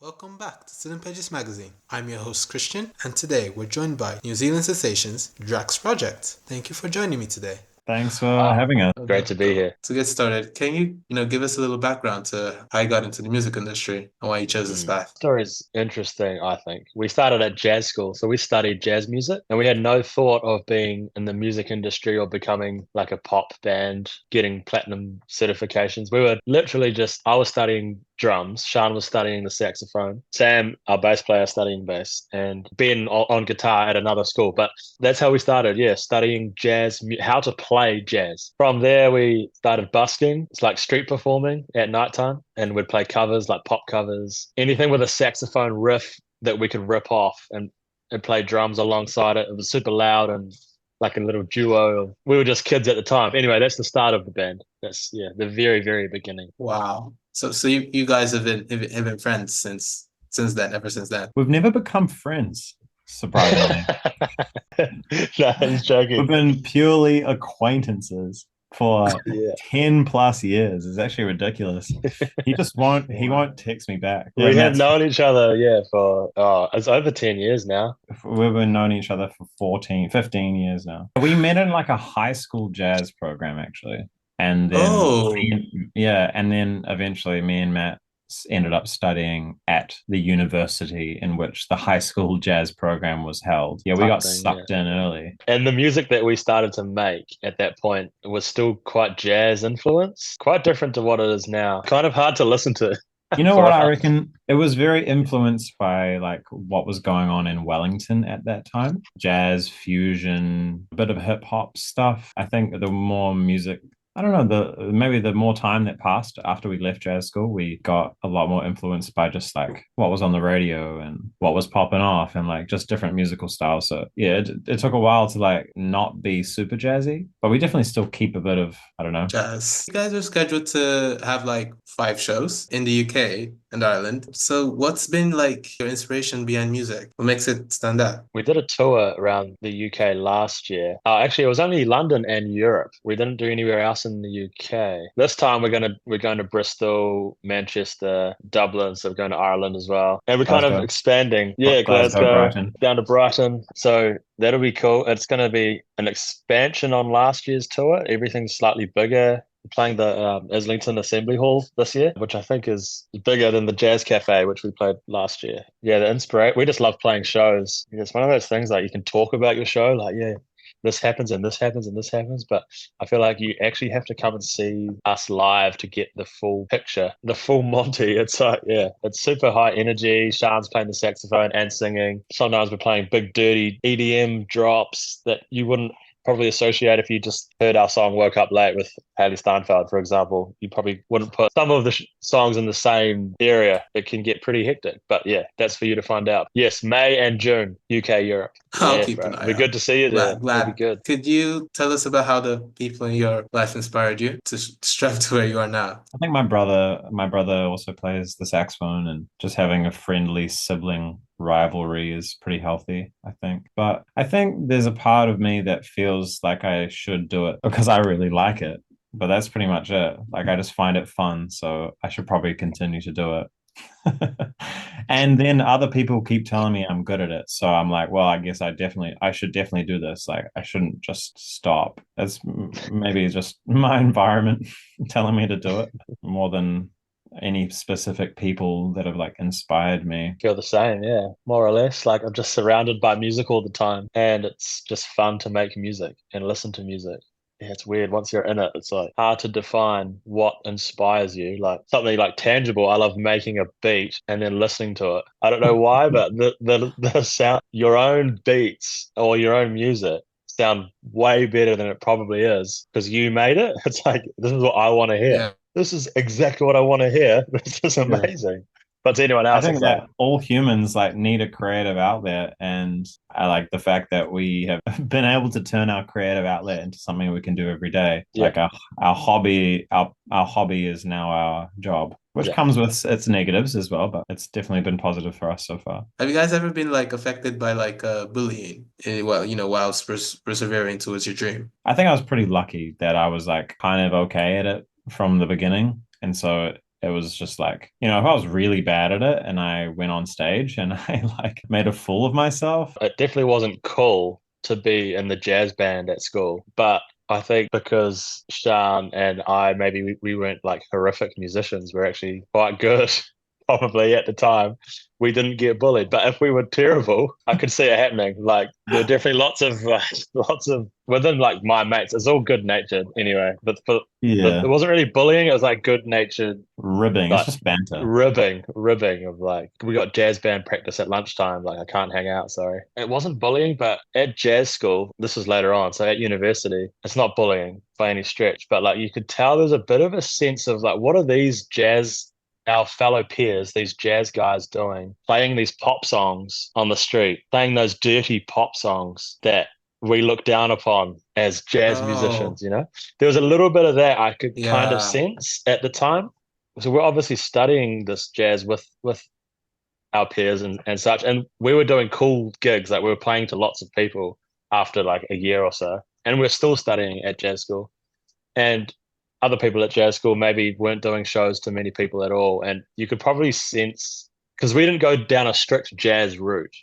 Welcome back to Student Pages Magazine. I'm your host Christian, and today we're joined by New Zealand Sensations Drax Project. Thank you for joining me today. Thanks for having us. Great to be here. To get started, can you give us a little background to how you got into the music industry and why you chose this path? Story is interesting, I think. We started at jazz school, so we studied jazz music, and we had no thought of being in the music industry or becoming like a pop band, getting platinum certifications. We were literally I was studying drums, Sean was studying the saxophone, Sam, our bass player, studying bass, and Ben on guitar at another school. But that's how we started, studying jazz, how to play jazz. From there, we started busking. It's like street performing at nighttime, and we'd play covers, like pop covers, anything with a saxophone riff that we could rip off and play drums alongside it. It was super loud and like a little duo. We were just kids at the time. Anyway, that's the start of the band. That's the very, very beginning. Wow. So you guys have been friends since then, ever since then. We've never become friends, surprisingly. No, he's joking. We've been purely acquaintances for 10 plus years. It's actually ridiculous. He won't text me back. We have known each other, for it's over 10 years now. We've been knowing each other for 15 years now. We met in like a high school jazz program, actually. And then and then eventually me and Matt ended up studying at the university in which the high school jazz program was held. We got sucked in early. And the music that we started to make at that point was still quite jazz influenced, quite different to what it is now. Kind of hard to listen to. You know what I reckon? It was very influenced by like what was going on in Wellington at that time. Jazz, fusion, a bit of hip hop stuff. I think the more music, I don't know, maybe the more time that passed after we left jazz school, we got a lot more influenced by just like what was on the radio and what was popping off and like just different musical styles. So it took a while to like not be super jazzy, but we definitely still keep a bit of, I don't know, jazz. You guys are scheduled to have like 5 shows in the UK and Ireland. So what's been like your inspiration behind music? What makes it stand out? We did a tour around the UK last year. Actually, it was only London and Europe. We didn't do anywhere else in the UK. This time we're going to Bristol, Manchester, Dublin, so we're going to Ireland as well. And we're kind of expanding. Glasgow, Brighton. Down to Brighton. So that'll be cool. It's going to be an expansion on last year's tour. Everything's slightly bigger. We're playing the Islington Assembly Hall this year, which I think is bigger than the Jazz Cafe, which we played last year. We just love playing shows. It's one of those things like you can talk about your show, like, this happens and this happens and this happens, but I feel like you actually have to come and see us live to get the full picture, the full Monty. It's like, it's super high energy. Sean's playing the saxophone and singing. Sometimes we're playing big dirty EDM drops that you wouldn't probably associate if you just heard our song Woke Up Late with Hailee Steinfeld, for example. You probably wouldn't put some of the songs in the same area. It can get pretty hectic, but that's for you to find out. Yes, May and June, UK, Europe. I'll keep an eye It'll be good to see you there. Glad. It'll be good. Could you tell us about how the people in your life inspired you to strive to where you are now? I think my brother also plays the saxophone, and just having a friendly sibling rivalry is pretty healthy, I think. But I think there's a part of me that feels like I should do it because I really like it. But that's pretty much it. Like I just find it fun, so I should probably continue to do it. And then other people keep telling me I'm good at it, so I'm like, well, I guess I should definitely do this. Like I shouldn't just stop. It's maybe just my environment telling me to do it more than any specific people that have like inspired me. Feel the same, more or less. Like I'm just surrounded by music all the time, and it's just fun to make music and listen to music. It's weird. Once you're in it, it's like hard to define what inspires you. Like something like tangible. I love making a beat and then listening to it. I don't know why, but the sound, your own beats or your own music sound way better than it probably is because you made it. It's like, this is what I want to hear. Yeah. This is exactly what I want to hear. This is amazing. But to anyone else, I think that all humans like need a creative outlet, and I like the fact that we have been able to turn our creative outlet into something we can do every day. Like our hobby, our hobby is now our job, which comes with its negatives as well, but it's definitely been positive for us so far. Have you guys ever been like affected by like bullying? While persevering towards your dream. I think I was pretty lucky that I was like kind of okay at it from the beginning, and so it was just like, if I was really bad at it and I went on stage and I like made a fool of myself. It definitely wasn't cool to be in the jazz band at school, but I think because Sean and I, maybe we weren't like horrific musicians, we're actually quite good, probably at the time. We didn't get bullied, but if we were terrible, I could see it happening. Like there were definitely lots of within like my mates. It's all good natured anyway, but it Yeah. wasn't really bullying. It was like good natured, Ribbing. It's like just banter. ribbing of like we got jazz band practice at lunchtime. Like I can't hang out. Sorry, it wasn't bullying, but at jazz school, this was later on. So at university, it's not bullying by any stretch, but like you could tell there's a bit of a sense of like, what are these our fellow peers, these jazz guys doing, playing these pop songs on the street, playing those dirty pop songs that we look down upon as jazz Oh, musicians, There was a little bit of that I could kind of yeah. sense at the time. So we're obviously studying this jazz with our peers and such. And we were doing cool gigs, like we were playing to lots of people after like a year or so. And we're still studying at jazz school. And other people at jazz school maybe weren't doing shows to many people at all. And you could probably sense, because we didn't go down a strict jazz route,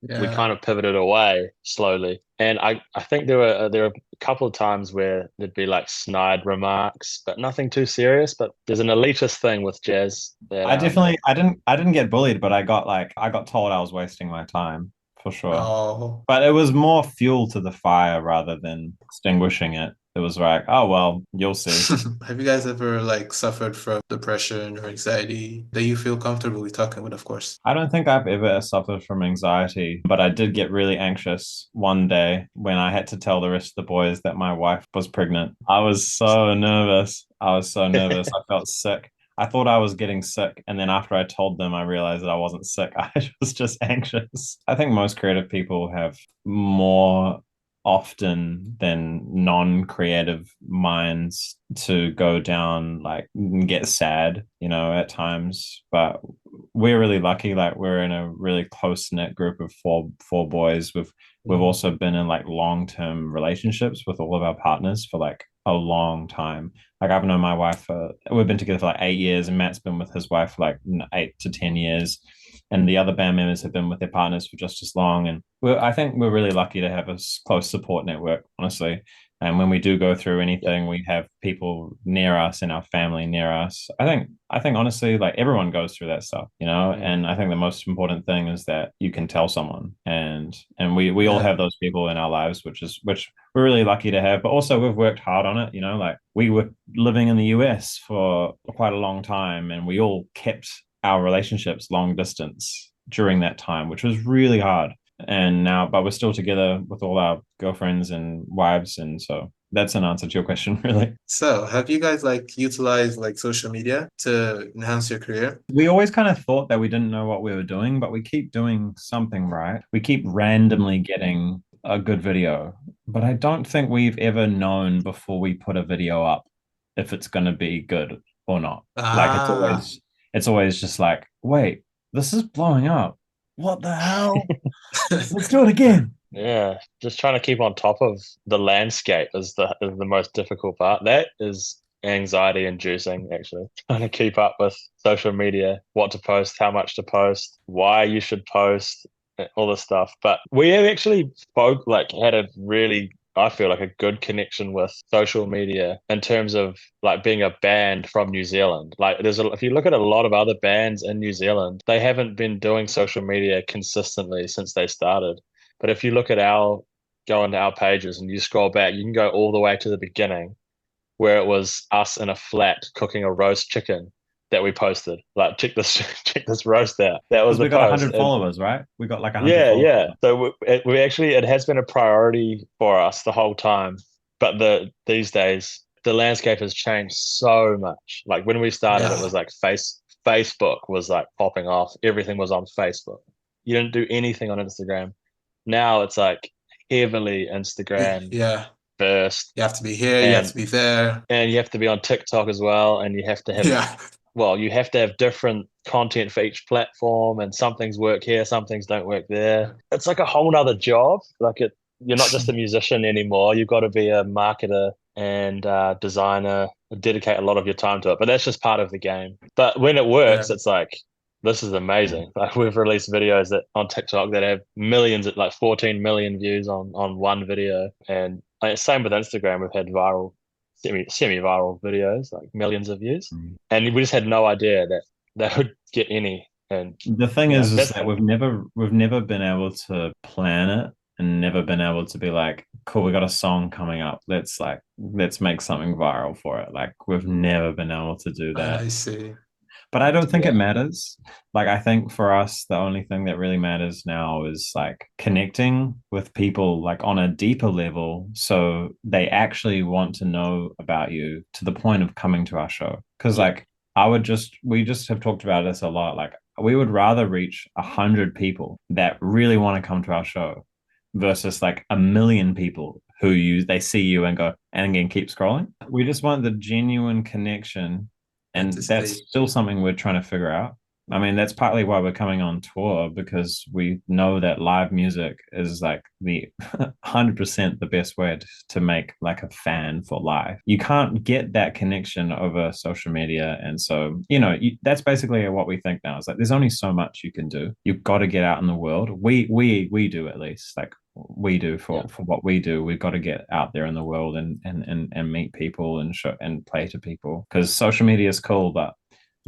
we Yeah. kind of pivoted away slowly. And I think there were a couple of times where there'd be like snide remarks, but nothing too serious. But there's an elitist thing with jazz that I didn't get bullied, but I got told I was wasting my time for sure. Oh. But it was more fuel to the fire rather than extinguishing it. It was like, oh well, you'll see. Have you guys ever like suffered from depression or anxiety that you feel comfortable talking with, of course? I don't think I've ever suffered from anxiety, but I did get really anxious one day when I had to tell the rest of the boys that my wife was pregnant. I was so nervous. I was so nervous. I felt sick. I thought I was getting sick. And then after I told them, I realized that I wasn't sick. I was just anxious. I think most creative people have more often than non-creative minds to go down like and get sad, at times. But we're really lucky. Like we're in a really close-knit group of four boys. We've Mm. also been in like long-term relationships with all of our partners for like a long time. Like I've known my wife we've been together for like 8 years, and Matt's been with his wife for like 8 to 10 years, and the other band members have been with their partners for just as long. And I think we're really lucky to have a close support network, honestly. And when we do go through Yeah. anything, we have people near us and our family near us. I think honestly, like everyone goes through that stuff, Mm. And I think the most important thing is that you can tell someone, and we all Yeah. have those people in our lives, which we're really lucky to have. But also we've worked hard on it, like we were living in the US for quite a long time, and we all kept our relationships long distance during that time, which was really hard. And now, but we're still together with all our girlfriends and wives, and so that's an answer to your question, really. So, have you guys like utilized like social media to enhance your career? We always kind of thought that we didn't know what we were doing, but we keep doing something right. We keep randomly getting a good video, but I don't think we've ever known before we put a video up if it's going to be good or not. Like Ah, it's always just like, wait, this is blowing up. What the hell? Let's do it again. Yeah, just trying to keep on top of the landscape is the most difficult part. That is anxiety inducing, actually. Trying to keep up with social media, what to post, how much to post, why you should post, all this stuff. But we have actually had a really, I feel like a good connection with social media in terms of like being a band from New Zealand. Like if you look at a lot of other bands in New Zealand, they haven't been doing social media consistently since they started. But if you go into our pages and you scroll back, you can go all the way to the beginning where it was us in a flat cooking a roast chicken that we posted. Like, check this, check this roast out. That was Because the we got post. 100 followers, right? We got like 100 Yeah, followers. yeah. So we actually, it has been a priority for us the whole time. But these days, the landscape has changed so much. Like when we started, it yeah. was like Facebook was like popping off. Everything was on Facebook. You didn't do anything on Instagram. Now it's like heavily Instagram Yeah. first, You have to be here, you have and to be there. and you have to be on TikTok as well, and Yeah. you have to have different content for each platform, and some things work here, some things don't work there. It's like a whole nother job. You're not just a musician anymore. You've got to be a marketer and designer, dedicate a lot of your time to it. But that's just part of the game. But when it works, Yeah. it's like, this is amazing. Like we've released videos that on TikTok that have millions, like 14 million views on one video. And like, same with Instagram, we've had viral, semi-viral videos, like millions of views. And we just had no idea that they would get any. And The thing yeah, is that we've never been able to plan it and never been able to be like, cool, we got a song coming up. Let's make something viral for it. Like we've never been able to do that. I see. But I don't think Yeah. it matters. Like I think for us, the only thing that really matters now is like connecting with people like on a deeper level, so they actually want to know about you to the point of coming to our show. Because Yeah. like we just have talked about this a lot. Like we would rather reach 100 people that really want to come to our show versus like 1 million people who they see you and go and again keep scrolling. We just want the genuine connection, and To that's stay. still something we're trying to figure out. I mean, that's partly why we're coming on tour, because we know that live music is like the 100% the best way to make like a fan for live. You can't get that connection over social media. And so, that's basically what we think now. Is like there's only so much you can do. You've got to get out in the world. We do, at least. Like we do for what we do. We've got to get out there in the world and meet people and show and play to people, because social media is cool, but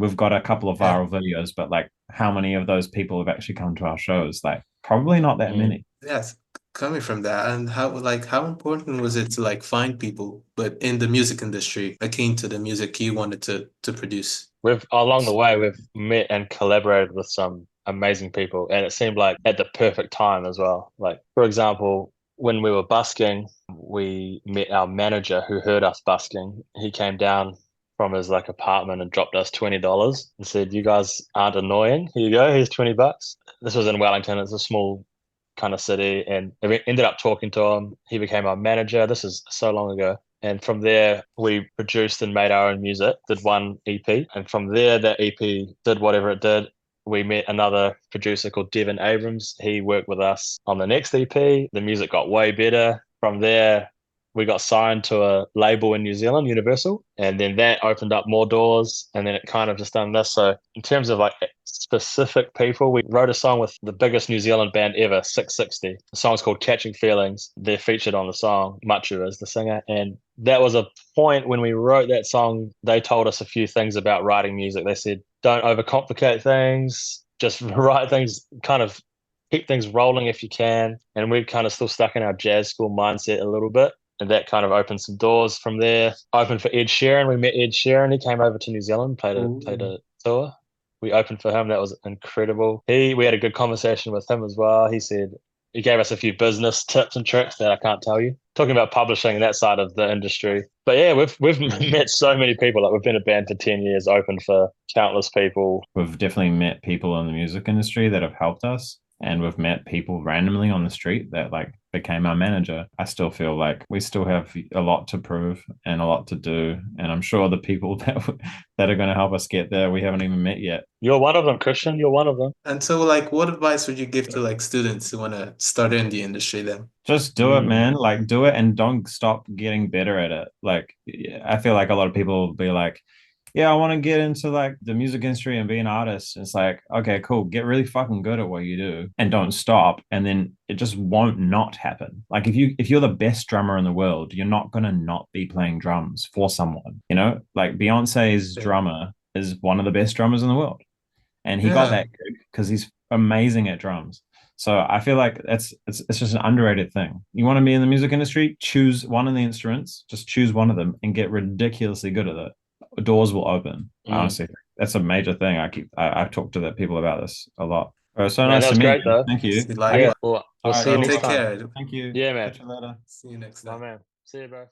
we've got a couple of Yeah. viral videos, but like how many of those people have actually come to our shows? Like probably not that many. Yes, coming from that, and how important was it to like find people, but in the music industry, akin to the music you wanted to produce? Along the way, we've met and collaborated with some amazing people, and it seemed like at the perfect time as well. Like, for example, when we were busking, we met our manager who heard us busking. He came down from his like apartment and dropped us $20 and said, "You guys aren't annoying. Here you go. Here's $20." This was in Wellington. It's a small kind of city, and we ended up talking to him. He became our manager. This is so long ago. And from there, we produced and made our own music, did one EP. And from there, that EP did whatever it did. We met another producer called Devin Abrams. He worked with us on the next EP. The music got way better. From there, we got signed to a label in New Zealand, Universal. And then that opened up more doors. And then it kind of just done this. So in terms of like specific people, we wrote a song with the biggest New Zealand band ever, 660. The song's called Catching Feelings. They're featured on the song. Machu is the singer. And that was a point when we wrote that song. They told us a few things about writing music. They said, don't overcomplicate things. Just write things, kind of keep things rolling if you can. And we're kind of still stuck in our jazz school mindset a little bit. And that kind of opened some doors from there. Opened for Ed Sheeran. We met Ed Sheeran. He came over to New Zealand, played a tour. We opened for him. That was incredible. We had a good conversation with him as well. He gave us a few business tips and tricks that I can't tell you. Talking about publishing, that side of the industry. But yeah, we've met so many people. Like we've been a band for 10 years, opened for countless people. We've definitely met people in the music industry that have helped us. And we've met people randomly on the street that like became our manager. I still feel like we still have a lot to prove and a lot to do. And I'm sure the people that are going to help us get there, we haven't even met yet. You're one of them, Christian. You're one of them. And so, like, what advice would you give to like students who want to start in the industry then? Just do it, man. Like, do it and don't stop getting better at it. Like, I feel like a lot of people will be like, yeah, I want to get into like the music industry and be an artist. It's like, okay, cool. Get really fucking good at what you do and don't stop. And then it just won't not happen. Like if you're the best drummer in the world, you're not gonna not be playing drums for someone. Like Beyonce's drummer is one of the best drummers in the world. And he got that gig because he's amazing at drums. So I feel like it's just an underrated thing. You want to be in the music industry, choose one of the instruments, just choose one of them and get ridiculously good at it. Doors will open. Honestly, that's a major thing. I've talked to the people about this a lot. So nice to meet you. Though. Thank you. Yeah, we'll see you next Take time. care. Thank you. Yeah, man. Catch you later. See you next Bye, time. man. See you, bro.